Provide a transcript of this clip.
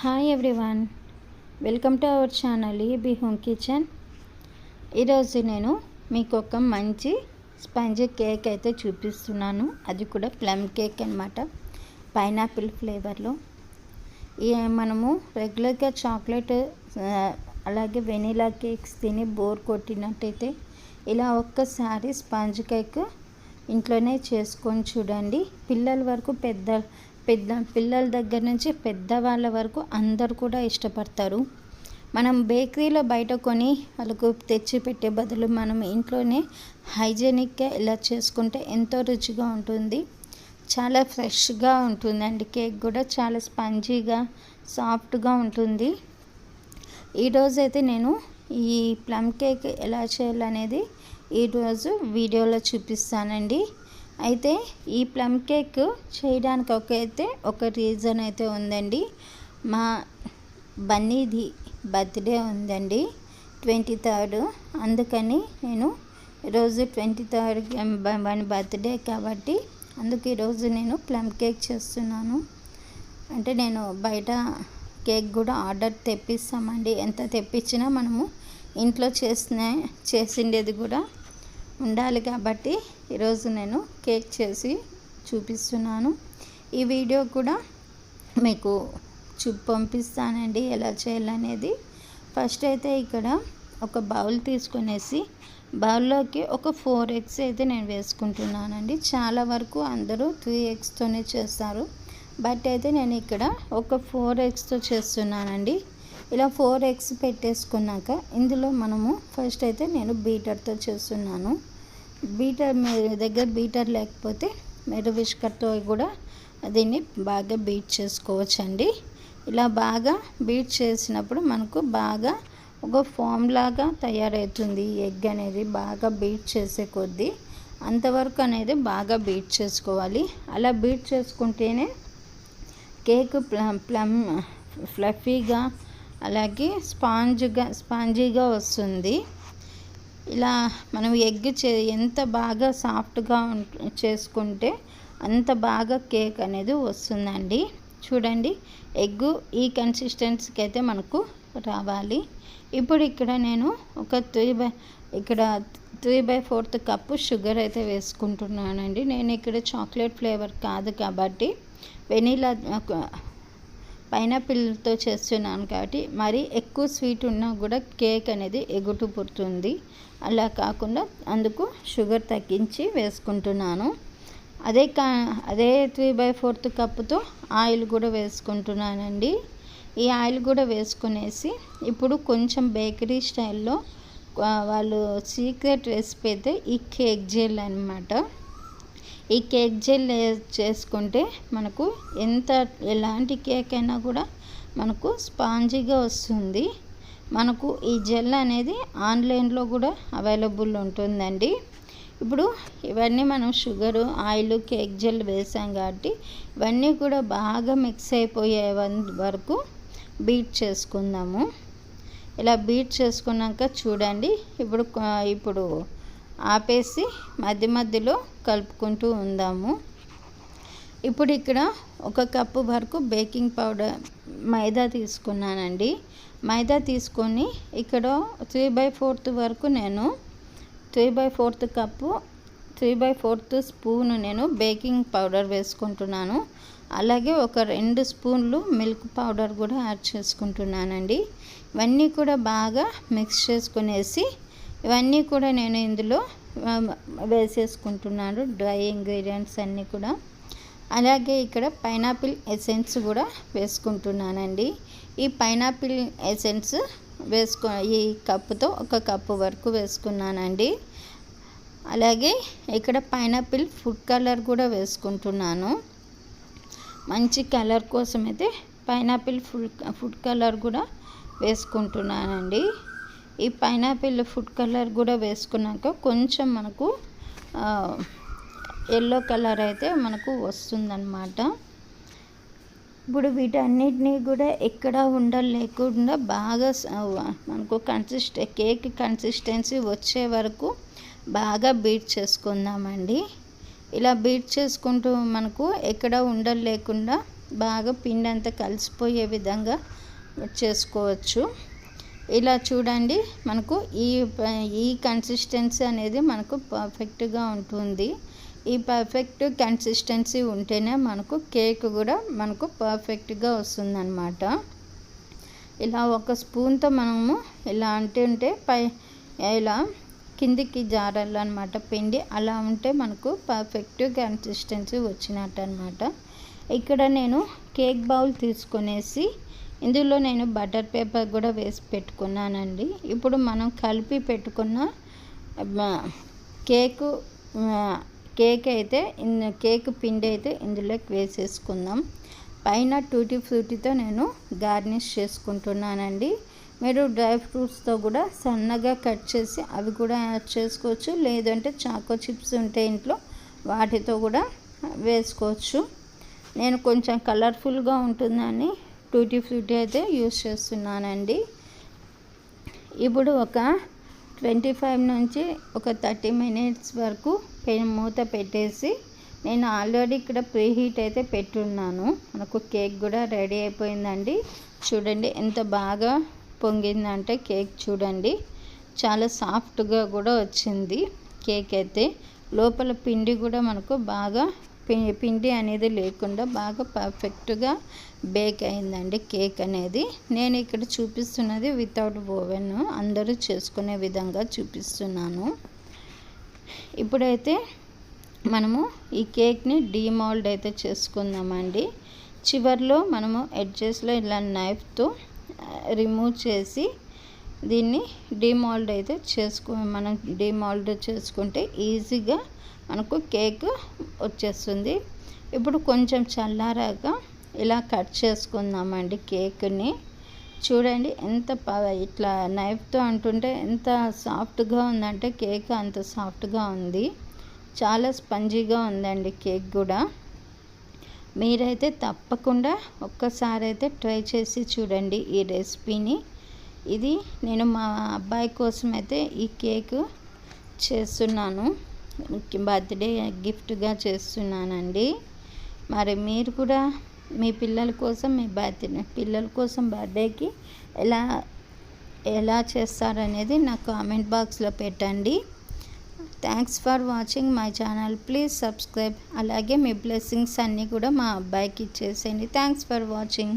Hi everyone, welcome to our channel AB home kitchen. ఈరోజు నేను మీకు ఒక మంచి స్పాంజీ కేక్ అయితే చూపిస్తున్నాను. అది కూడా ప్లమ్ కేక్ అన్నమాట, పైనాపిల్ ఫ్లేవర్లో. మనము రెగ్యులర్గా చాక్లెట్ అలాగే వెనీలా కేక్స్ తిని బోర్ కొట్టినట్టయితే ఇలా ఒక్కసారి స్పాంజ్ కేక్ ఇంట్లోనే చేసుకొని చూడండి. పిల్లల వరకు పిల్లల దగ్గర నుంచి పెద్దవాళ్ళ వరకు అందరు కూడా ఇష్టపడతారు. మనం బేకరీలో బయట కొని వాళ్ళకు తెచ్చి పెట్టే బదులు మనం ఇంట్లోనే హైజీనిక్గా ఇలా చేసుకుంటే ఎంతో రుచిగా ఉంటుంది. చాలా ఫ్రెష్గా ఉంటుందండి. కేక్ కూడా చాలా స్పంజీగా సాఫ్ట్గా ఉంటుంది. ఈరోజు అయితే నేను ఈ ప్లమ్ కేక్ ఎలా చేయాలనేది ఈరోజు వీడియోలో చూపిస్తానండి. అయితే ఈ ప్లమ్ కేక్ చేయడానికి ఒక రీజన్ అయితే ఉందండి. మా బన్నీది బర్త్డే ఉందండి 23rd. అందుకని నేను ఈరోజు 23rd బన్ బర్త్డే కాబట్టి అందుకు ఈరోజు నేను ప్లమ్ కేక్ చేస్తున్నాను. అంటే నేను బయట కేక్ కూడా ఆర్డర్ తెప్పిస్తామండి. ఎంత తెప్పించినా మనము ఇంట్లో చేసిండేది కూడా ఉండాలి కాబట్టి ఈరోజు నేను కేక్ చేసి చూపిస్తున్నాను. ఈ వీడియో కూడా మీకు పంపిస్తానండి ఎలా చేయాలనేది. ఫస్ట్ అయితే ఇక్కడ ఒక బౌల్ తీసుకునేసి బౌల్లోకి ఒక 4 eggs అయితే నేను వేసుకుంటున్నానండి. చాలా వరకు అందరూ 3 eggsతోనే చేస్తారు, బట్ అయితే నేను ఇక్కడ ఒక 4 eggsతో చేస్తున్నానండి. ఇలా 4 eggs పెట్టేసుకున్నాక ఇందులో మనము ఫస్ట్ అయితే నేను బీటర్తో చేస్తున్నాను. మీ దగ్గర బీటర్ లేకపోతే మీరు విస్కర్తో కూడా దీన్ని బాగా బీట్ చేసుకోవచ్చండి. ఇలా బాగా బీట్ చేసినప్పుడు మనకు బాగా ఒక ఫామ్ లాగా తయారవుతుంది. ఎగ్ అనేది బాగా బీట్ చేసే కొద్దీ అంతవరకు అనేది బాగా బీట్ చేసుకోవాలి. అలా బీట్ చేసుకుంటేనే కేక్ ప్లమ్ ఫ్లఫీగా అలాగే స్పాంజీగా వస్తుంది. ఇలా మనం ఎగ్ ఎంత బాగా సాఫ్ట్గా చేసుకుంటే అంత బాగా కేక్ అనేది వస్తుందండి. చూడండి, ఎగ్ ఈ కన్సిస్టెన్సీకి అయితే మనకు రావాలి. ఇప్పుడు ఇక్కడ నేను ఒక 3/4 కప్పు షుగర్ అయితే వేసుకుంటున్నానండి. నేను ఇక్కడ చాక్లెట్ ఫ్లేవర్ కాదు కాబట్టి వెనీలా పైనాపిల్తో చేస్తున్నాను కాబట్టి మరి ఎక్కువ స్వీట్ ఉన్నా కూడా కేక్ అనేది ఎగుటు పుడుతుంది. అలా కాకుండా అందుకు షుగర్ తగ్గించి వేసుకుంటున్నాను. అదే 3/4 కప్పుతో ఆయిల్ కూడా వేసుకుంటున్నానండి. ఈ ఆయిల్ కూడా వేసుకునేసి ఇప్పుడు కొంచెం బేకరీ స్టైల్లో వాళ్ళు సీక్రెట్ రెసిపీ అయితే ఈ కేక్ జెల్ అన్నమాట. ఈ కేక్ జెల్ చేసుకుంటే మనకు ఎలాంటి కేక్ అయినా కూడా మనకు స్పాంజీగా వస్తుంది. మనకు ఈ జెల్ అనేది ఆన్లైన్లో కూడా అవైలబుల్ ఉంటుందండి. ఇప్పుడు ఇవన్నీ మనం షుగరు, ఆయిల్, కేక్ జెల్ వేసాం కాబట్టి ఇవన్నీ కూడా బాగా మిక్స్ అయిపోయే వరకు బీట్ చేసుకుందాము. ఇలా బీట్ చేసుకున్నాక చూడండి, ఇప్పుడు ఆపేసి మధ్యలో కలుపుకుంటూ ఉందాము. ఇప్పుడు ఇక్కడ 1 కప్పు వరకు బేకింగ్ పౌడర్ మైదా తీసుకున్నానండి. మైదా తీసుకొని ఇక్కడ 3/4 వరకు నేను 3/4 కప్పు 3/4 స్పూను నేను బేకింగ్ పౌడర్ వేసుకుంటున్నాను. అలాగే ఒక 2 స్పూన్లు మిల్క్ పౌడర్ కూడా యాడ్ చేసుకుంటున్నానండి. ఇవన్నీ కూడా బాగా మిక్స్ చేసుకునేసి ఇవన్నీ కూడా నేను ఇందులో వేసేసుకుంటున్నాను, డ్రై ఇంగ్రీడియంట్స్ అన్నీ కూడా. అలాగే ఇక్కడ పైనాపిల్ ఎసెన్స్ కూడా వేసుకుంటున్నానండి. ఈ పైనాపిల్ ఎసెన్స్ ఈ కప్పుతో 1 కప్పు వరకు వేసుకున్నానండి. అలాగే ఇక్కడ పైనాపిల్ ఫుడ్ కలర్ కూడా వేసుకుంటున్నాను. మంచి కలర్ కోసం అయితే పైనాపిల్ ఫుడ్ కలర్ కూడా వేసుకుంటున్నానండి. ఈ పైనాపిల్ ఫుడ్ కలర్ కూడా వేసుకున్నాక కొంచెం మనకు ఎల్లో కలర్ అయితే మనకు వస్తుందన్నమాట. ఇప్పుడు వీటన్నిటినీ కూడా ఎక్కడ ఉండలు లేకుండా బాగా మనకు కేక్ కన్సిస్టెన్సీ వచ్చే వరకు బాగా బీట్ చేసుకుందామండి. ఇలా బీట్ చేసుకుంటూ మనకు ఎక్కడ ఉండలు లేకుండా బాగా పిండి అంతా కలిసిపోయే విధంగా చేసుకోవచ్చు. ఇలా చూడండి, మనకు ఈ కన్సిస్టెన్సీ అనేది మనకు పర్ఫెక్ట్గా ఉంటుంది. ఈ పర్ఫెక్ట్ కన్సిస్టెన్సీ ఉంటేనే మనకు కేక్ కూడా మనకు పర్ఫెక్ట్గా వస్తుందన్నమాట. ఇలా ఒక స్పూన్తో మనము ఇలా అంటుంటే ఇలా కిందికి జారాలన్నమాట పిండి. అలా ఉంటే మనకు పర్ఫెక్ట్ కన్సిస్టెన్సీ వచ్చినట్టు అనమాట. ఇక్కడ నేను కేక్ బౌల్ తీసుకునేసి ఇందులో నేను బటర్ పేపర్ కూడా వేసి పెట్టుకున్నానండి. ఇప్పుడు మనం కలిపి పెట్టుకున్న కేక్ పిండి అయితే ఇందులోకి వేసేసుకుందాం. పైన టూటీ ఫ్రూటీతో నేను గార్నిష్ చేసుకుంటున్నానండి. మీరు డ్రై ఫ్రూట్స్తో కూడా సన్నగా కట్ చేసి అవి కూడా యాడ్ చేసుకోవచ్చు. లేదంటే చాకో చిప్స్ ఉంటే ఇంట్లో వాటితో కూడా వేసుకోవచ్చు. నేను కొంచెం కలర్ఫుల్గా ఉంటుందని టూటీ ఫ్రూటీ అయితే యూస్ చేస్తున్నానండి. ఇప్పుడు ఒక 25 నుంచి ఒక 30 మినిట్స్ వరకు మూత పెట్టేసి నేను ఆల్రెడీ ఇక్కడ ప్రీ హీట్ అయితే పెట్టున్నాను. మనకు కేక్ కూడా రెడీ అయిపోయిందండి. చూడండి ఎంత బాగా పొంగిందంటే కేక్ చూడండి, చాలా సాఫ్ట్గా కూడా వచ్చింది కేక్ అయితే. లోపల పిండి కూడా మనకు బాగా పిండి అనేది లేకుండా బాగా పర్ఫెక్ట్గా బేక్ అయిందండి కేక్ అనేది. నేను ఇక్కడ చూపిస్తున్నది వితౌట్ ఓవెన్, అందరూ చేసుకునే విధంగా చూపిస్తున్నాను. ఇప్పుడైతే మనము ఈ కేక్ని డీమోల్డ్ అయితే చేసుకుందామండి. చివర్లో మనము ఎడ్జెస్లో ఇలా నైఫ్తో రిమూవ్ చేసి దీన్ని డీమోల్డ్ అయితే మనం డీమోల్డ్ చేసుకుంటే ఈజీగా మనకు కేక్ వచ్చేస్తుంది. ఇప్పుడు కొంచెం చల్లారాక ఇలా కట్ చేసుకుందామండి కేక్ని. చూడండి ఎంత ఇట్లా నైఫ్తో అంటుంటే ఎంత సాఫ్ట్గా ఉందంటే కేక్ అంత సాఫ్ట్గా ఉంది. చాలా స్పంజీగా ఉందండి కేక్ కూడా. మీరైతే తప్పకుండా ఒక్కసారి అయితే ట్రై చేసి చూడండి ఈ రెసిపీని. ఇది నేను మా అబ్బాయి కోసం అయితే ఈ కేక్ చేస్తున్నాను, బర్త్డే గిఫ్ట్గా చేస్తున్నానండి. మరి మీరు కూడా మీ పిల్లల కోసం పిల్లల కోసం బర్త్డేకి ఎలా చేస్తారనేది నా కామెంట్ బాక్స్లో పెట్టండి. Thanks for watching my channel. Please subscribe. అలాగే మీ బ్లెస్సింగ్స్ అన్నీ కూడా మా అబ్బాయికి ఇచ్చేసేయండి. Thanks for watching.